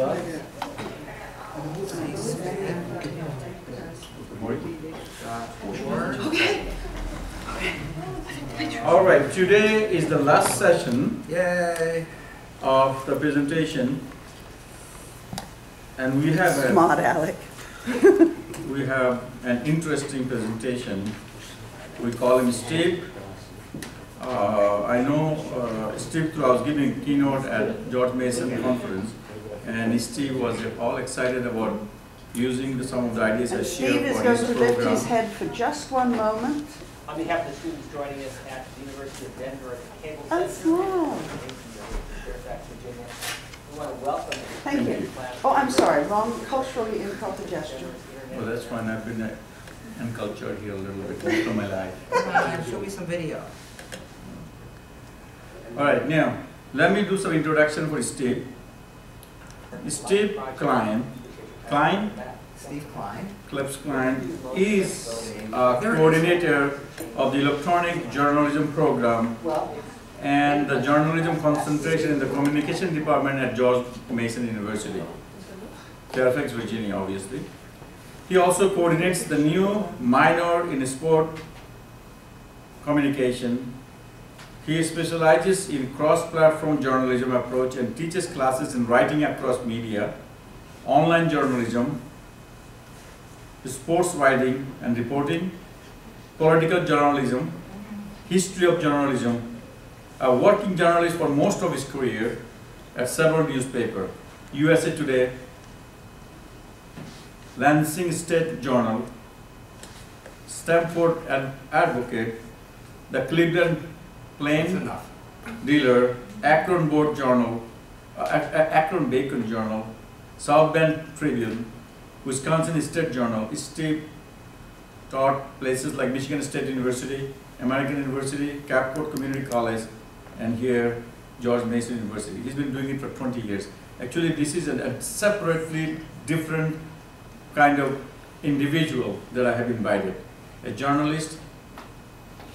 Okay. All right, today is the last session Yay. of the presentation, and we have Smart Alec. we have an interesting presentation. We call him Steve. I know Steve, I was giving a keynote at George Mason conference, and Steve was all excited about using some of the ideas I shared Steve is for going his to lift program. his head for just one moment. On behalf of the students joining us at the University of Denver at the Cable Oh, Center, wow. Fairfax, Virginia, we want to welcome you. Thank you. Oh, I'm sorry, wrong, culturally inculcated gesture. Well, that's fine. I've been uncultured here a little bit most of my life. Show me some video. All right, now let me do some introduction for Steve. Steve Klein, Steve Klein. Klebs Klein, is a coordinator of the electronic journalism program and the journalism concentration in the communication department at George Mason University, Fairfax, Virginia, obviously. He also coordinates the new minor in sport communication. He specializes in cross-platform journalism approach and teaches classes in writing across media, online journalism, sports writing and reporting, political journalism, history of journalism, a working journalist for most of his career at several newspapers, USA Today, Lansing State Journal, Stanford Advocate, the Cleveland Plain Dealer, Akron Board Journal, Akron Bacon Journal, South Bend Tribune, Wisconsin State Journal. Steve taught places like Michigan State University, American University, Capport Community College, and here, George Mason University. He's been doing it for 20 years. Actually, this is a separately different kind of individual that I have invited. A journalist.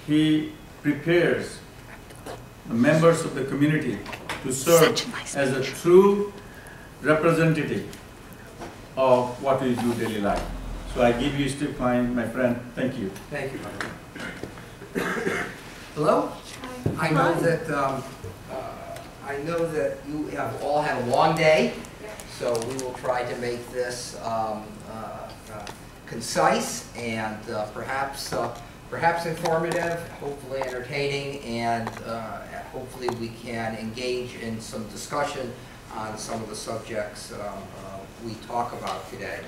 He prepares the members of the community to serve as a true representative of what we do daily life. So I give you Steve Klein, my friend. Thank you. Thank you. Hello. I know that you have all had a long day, so we will try to make this concise and perhaps informative, hopefully entertaining, and hopefully we can engage in some discussion on some of the subjects we talk about today.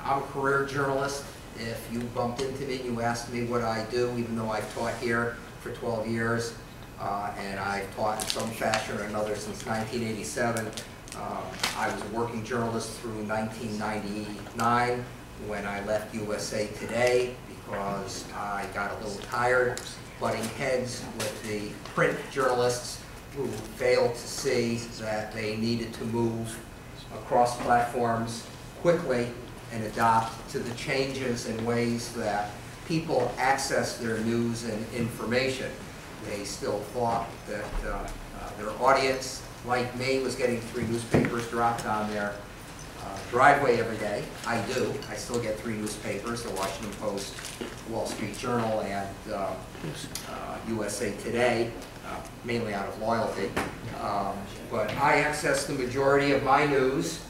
I'm a career journalist. If you bumped into me and you asked me what I do, even though I've taught here for 12 years, and I've taught in some fashion or another since 1987, I was a working journalist through 1999 when I left USA Today because I got a little tired butting heads with the print journalists who failed to see that they needed to move across platforms quickly and adapt to the changes in ways that people access their news and information. They still thought that their audience, like me, was getting 3 newspapers dropped on their driveway every day. I do. I still get 3 newspapers, the Washington Post, Wall Street Journal, and USA Today, mainly out of loyalty. But I access the majority of my news,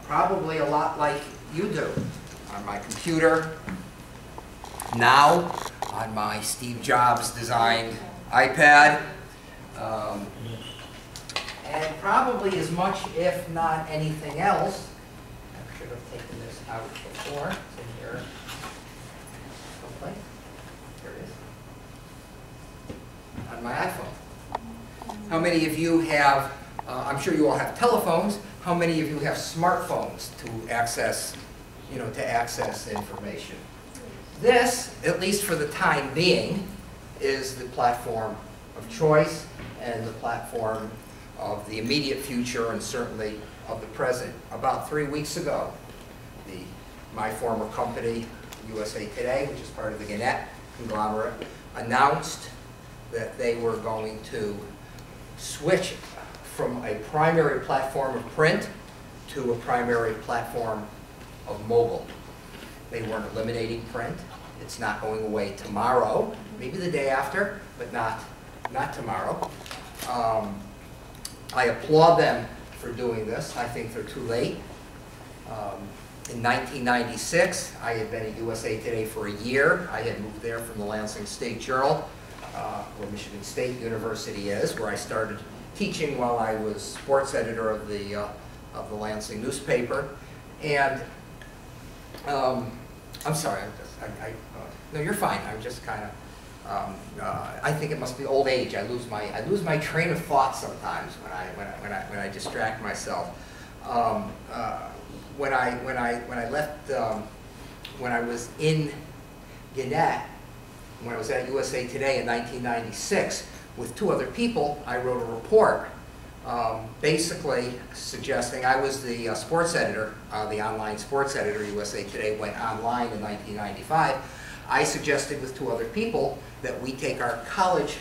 probably a lot like you do, on my computer, now on my Steve Jobs designed iPad, and probably as much, if not anything else. I should have taken this out before. It's in here. Hopefully. Here it is. On my iPhone. How many of you have, I'm sure you all have telephones, how many of you have smartphones to access, access information? This, at least for the time being, is the platform of choice and the platform of the immediate future and certainly of the present. About 3 weeks ago, my former company, USA Today, which is part of the Gannett conglomerate, announced that they were going to switch from a primary platform of print to a primary platform of mobile. They weren't eliminating print. It's not going away tomorrow, maybe the day after, but not tomorrow. I applaud them for doing this. I think they're too late. In 1996, I had been at USA Today for a year. I had moved there from the Lansing State Journal, where Michigan State University is, where I started teaching while I was sports editor of the Lansing newspaper. And I'm sorry, no, you're fine. I'm just kind of. I think it must be old age. I lose my train of thought sometimes when I distract myself. When I left, when I was in Gannett, when I was at USA Today in 1996, with 2 other people, I wrote a report basically suggesting, I was the sports editor, the online sports editor. USA Today went online in 1995. I suggested with 2 other people that we take our college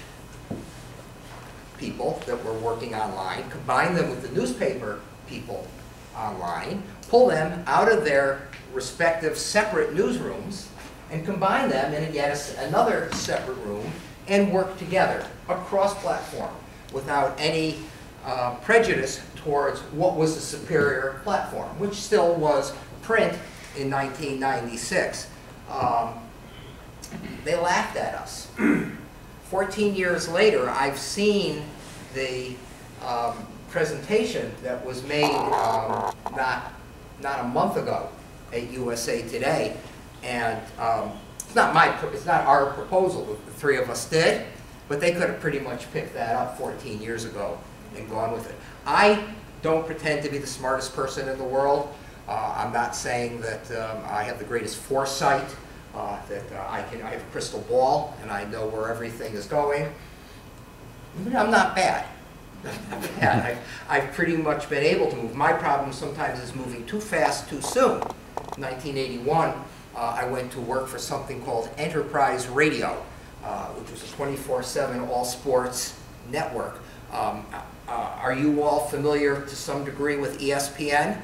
people that were working online, combine them with the newspaper people online, pull them out of their respective separate newsrooms, and combine them in yet another separate room and work together across platform without any prejudice towards what was the superior platform, which still was print in 1996. They laughed at us. 14 years later, I've seen the presentation that was made not a month ago at USA Today, and it's not our proposal. The 3 of us did, but they could have pretty much picked that up 14 years ago and gone with it. I don't pretend to be the smartest person in the world. I'm not saying that I have the greatest foresight, that I have a crystal ball and I know where everything is going. I'm not bad. I'm not bad. I've pretty much been able to move. My problem sometimes is moving too fast, too soon. In 1981, I went to work for something called Enterprise Radio, which was a 24/7 all-sports network. Are you all familiar to some degree with ESPN?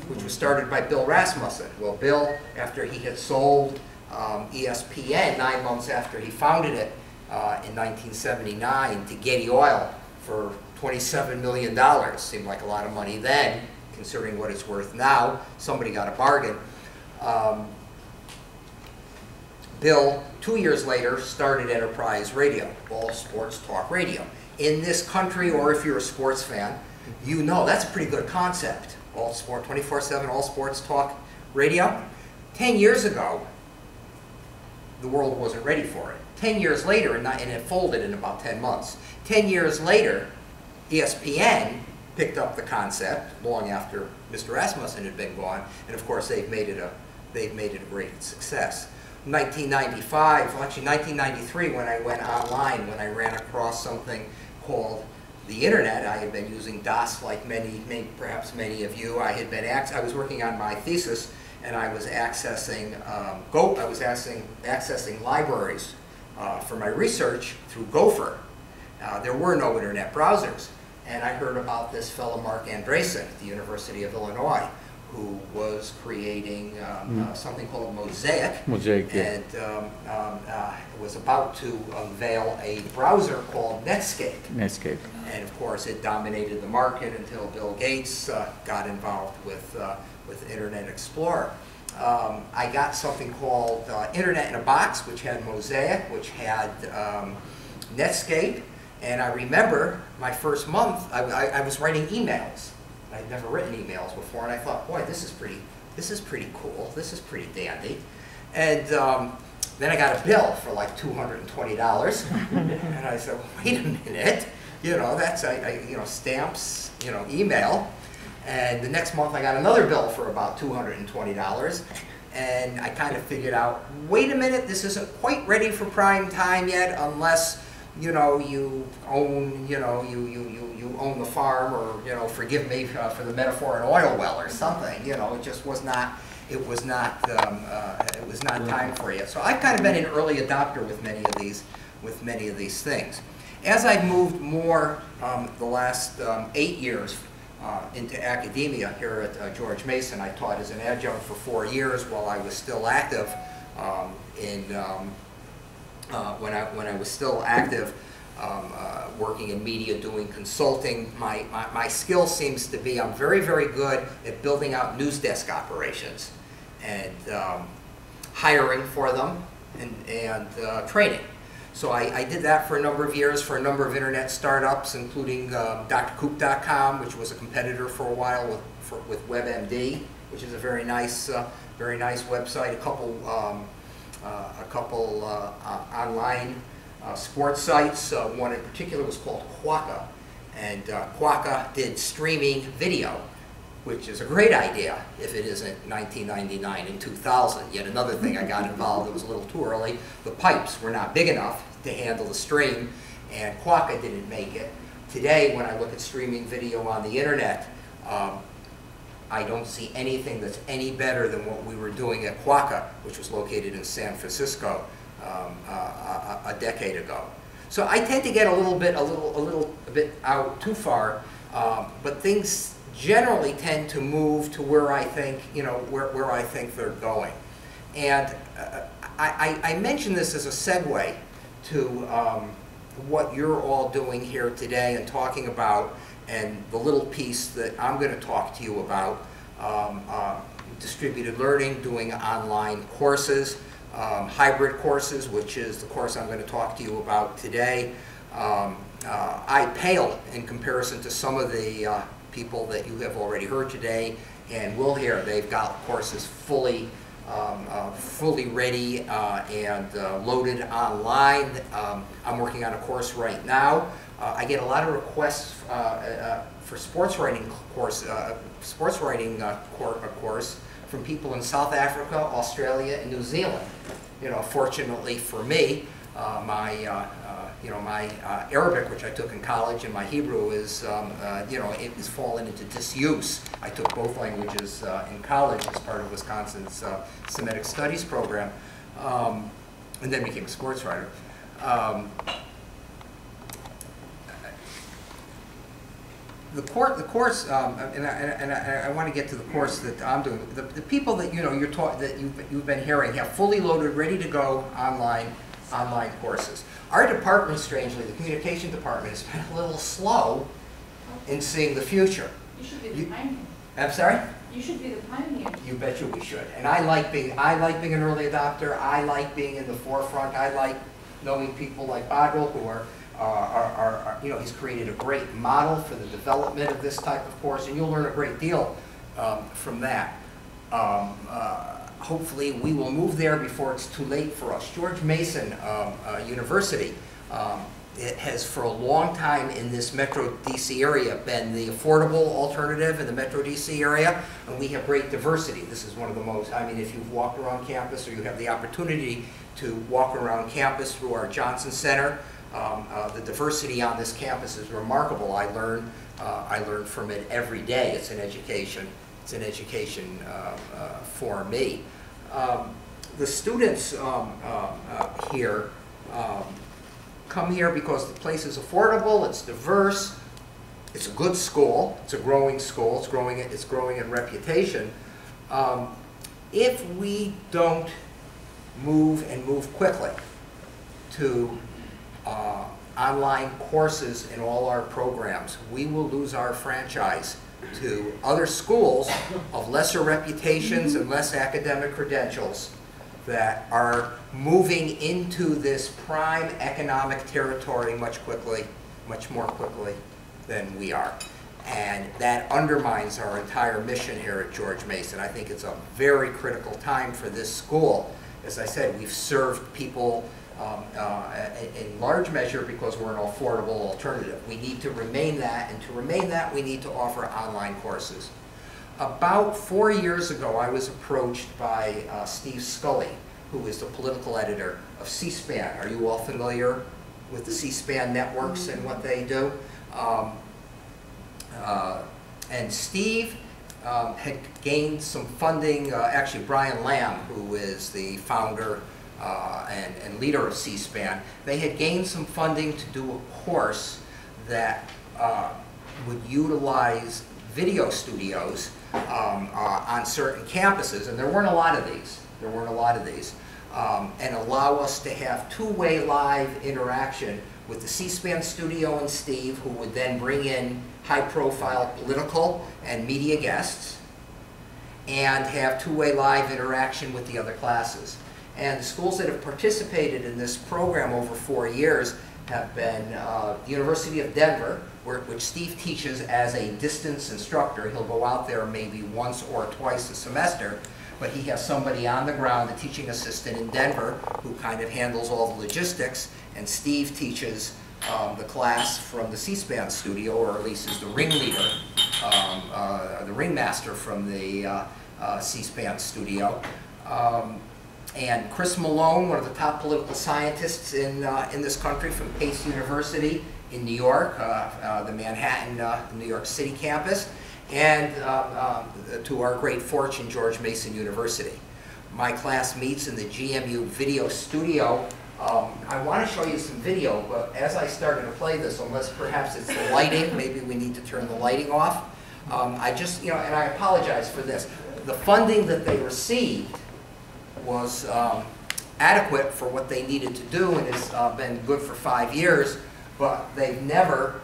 Which was started by Bill Rasmussen. Well, Bill, after he had sold ESPN 9 months after he founded it in 1979 to Getty Oil for $27 million, seemed like a lot of money then, considering what it's worth now. Somebody got a bargain. Bill, 2 years later, started Enterprise Radio, all sports talk radio. In this country, or if you're a sports fan, you know that's a pretty good concept. All sport, 24/7, all sports talk radio. 10 years ago, the world wasn't ready for it. 10 years later, and it folded in about 10 months. 10 years later, ESPN picked up the concept long after Mr. Rasmussen had been gone, and of course they've made it a great success. 1995, well, actually 1993, when I went online, when I ran across something called the internet. I had been using DOS like perhaps many of you. I was working on my thesis, and I was accessing accessing libraries for my research through Gopher. There were no internet browsers, and I heard about this fellow Mark Andreessen at the University of Illinois, who was creating something called Mosaic, and was about to unveil a browser called Netscape. And of course, it dominated the market until Bill Gates got involved with Internet Explorer. I got something called Internet in a Box, which had Mosaic, which had Netscape, and I remember my first month, I was writing emails. I'd never written emails before, and I thought, boy, this is pretty cool. This is pretty dandy. And then I got a bill for like $220, and I said, wait a minute, that's stamps, email. And the next month I got another bill for about $220, and I kind of figured out, wait a minute, this isn't quite ready for prime time yet, unless you own you own the farm, or forgive me for the metaphor, an oil well or something. It just was not. It was not time for it. So I've kind of been an early adopter with many of these things. As I've moved more the last 8 years into academia here at George Mason. I taught as an adjunct for 4 years while I was still active when I was still active working in media, doing consulting. My skill seems to be I'm very, very good at building out news desk operations and hiring for them and training. So I did that for a number of years for a number of internet startups, including drcoop.com, which was a competitor for a while with WebMD, which is a very nice website. A couple online sports sites. One in particular was called Quokka, and Quokka did streaming video, which is a great idea if it isn't 1999 and 2000. Yet another thing I got involved, it was a little too early. The pipes were not big enough to handle the stream, and Quokka didn't make it. Today, when I look at streaming video on the internet, I don't see anything that's any better than what we were doing at Quokka, which was located in San Francisco a decade ago. So I tend to get a little bit out too far, but things generally tend to move to where I think, where I think they're going. And I mention this as a segue to what you're all doing here today and talking about, and the little piece that I'm going to talk to you about, distributed learning, doing online courses, hybrid courses, which is the course I'm going to talk to you about today. I pale in comparison to some of the people that you have already heard today and will hear. They've got courses fully ready and loaded online. I'm working on a course right now. I get a lot of requests for sports writing course from people in South Africa, Australia, and New Zealand. Fortunately for me, my Arabic, which I took in college, and my Hebrew is, it has fallen into disuse. I took both languages in college as part of Wisconsin's Semitic Studies program, and then became a sports writer. The course, and I want to get to the course that I'm doing. The people that you've been hearing have fully loaded, ready to go online courses. Our department, strangely, the communication department, has been a little slow in seeing the future. You should be the pioneer. I'm sorry? You should be the pioneer. You bet you we should. And I like being an early adopter. I like being in the forefront. I like knowing people like Badal, who are he's created a great model for the development of this type of course, and you'll learn a great deal from that. Hopefully we will move there before it's too late for us. George Mason University, it has for a long time in this Metro DC area been the affordable alternative in the Metro DC area, and we have great diversity. This is one of the most, if you've walked around campus or you have the opportunity to walk around campus through our Johnson Center, the diversity on this campus is remarkable. I learn from it every day. It's an education. It's an education for me. The students here come here because the place is affordable. It's diverse. It's a good school. It's a growing school. It's growing in reputation. If we don't move quickly to online courses in all our programs, we will lose our franchise to other schools of lesser reputations and less academic credentials that are moving into this prime economic territory much more quickly than we are. And that undermines our entire mission here at George Mason. I think it's a very critical time for this school. As I said, we've served people in large measure because we're an affordable alternative. We need to remain that, and to remain that, we need to offer online courses. About 4 years ago, I was approached by Steve Scully, who is the political editor of C-SPAN. Are you all familiar with the C-SPAN networks and what they do? And Steve had gained some funding. Actually, Brian Lamb, who is the founder and leader of C-SPAN, they had gained some funding to do a course that would utilize video studios on certain campuses, and there weren't a lot of these. There weren't a lot of these. And allow us to have two-way live interaction with the C-SPAN studio and Steve, who would then bring in high-profile political and media guests, and have two-way live interaction with the other classes. And the schools that have participated in this program over 4 years have been the University of Denver, which Steve teaches as a distance instructor. He'll go out there maybe once or twice a semester, but he has somebody on the ground, a teaching assistant in Denver, who kind of handles all the logistics, and Steve teaches the class from the C-SPAN studio, or at least is the ringleader, the ringmaster from the C-SPAN studio. And Chris Malone, one of the top political scientists in this country from Pace University in New York, the Manhattan, New York City campus, and to our great fortune, George Mason University. My class meets in the GMU video studio. I want to show you some video, but as I started to play this, unless perhaps it's the lighting, maybe we need to turn the lighting off. I just, and I apologize for this. The funding that they received was adequate for what they needed to do, and has been good for 5 years, but they've never,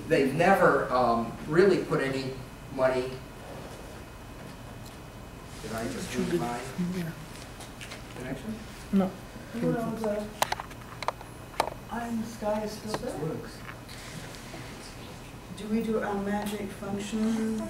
they've never really put any money. Did I just lose my connection? No. Well, the eye in the sky is still there. Do we do our magic function?